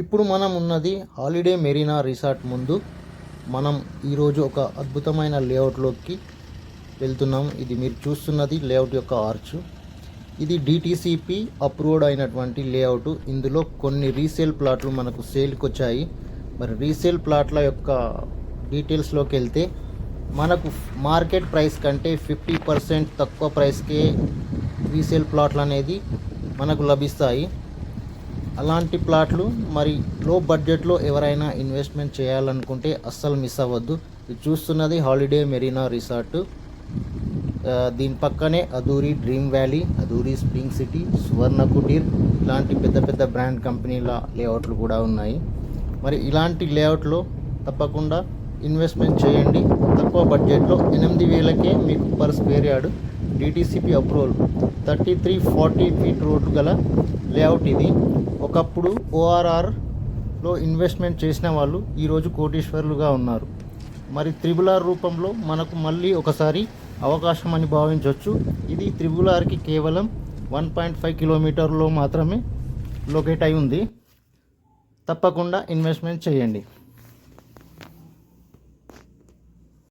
ఇప్పుడు మనం ఉన్నది హాలిడే మెరీనా రిసార్ట్ ముందు. మనం ఈరోజు ఒక అద్భుతమైన లేఅవుట్లోకి వెళ్తున్నాం. ఇది మీరు చూస్తున్నది లేఅవుట్ యొక్క ఆర్చ్. ఇది డిటిసిపి అప్రూవ్డ్ అయినటువంటి లేఅవుట్. ఇందులో కొన్ని రీసేల్ ప్లాట్లు మనకు సేల్కి వచ్చాయి. మరి రీసేల్ ప్లాట్ల యొక్క డీటెయిల్స్లోకి వెళ్తే మనకు మార్కెట్ ప్రైస్ కంటే 50% తక్కువ ప్రైస్కే రీసేల్ ప్లాట్లు అనేది మనకు లభిస్తాయి. అలాంటి ప్లాట్లు మరి లో బడ్జెట్లో ఎవరైనా ఇన్వెస్ట్మెంట్ చేయాలనుకుంటే అస్సలు మిస్ అవ్వద్దు. ఇది చూస్తున్నది హాలిడే మెరీనా రిసార్ట్. దీని పక్కనే Aduri dream valley, Aduri spring city, సువర్ణ కుటీర్ ఇలాంటి పెద్ద పెద్ద బ్రాండ్ కంపెనీల లేఅవుట్లు కూడా ఉన్నాయి. మరి ఇలాంటి లేఅవుట్లో తప్పకుండా ఇన్వెస్ట్మెంట్ చేయండి. తక్కువ బడ్జెట్లో 8,000కే మీకు per square yard DTCP approval 3340 feet road గల లేఅవుట్ ఇది. ఒకప్పుడు ఓఆర్ఆర్లో ఇన్వెస్ట్మెంట్ చేసిన వాళ్ళు ఈరోజు కోటీశ్వరులుగా ఉన్నారు. మరి త్రిబుల్ ఆర్ రూపంలో మనకు మళ్ళీ ఒకసారి అవకాశం అని భావించవచ్చు. ఇది త్రిబుల్ ఆర్కి కేవలం 1.5 కిలోమీటర్లో మాత్రమే లొకేట్ అయి ఉంది. తప్పకుండా ఇన్వెస్ట్మెంట్ చేయండి.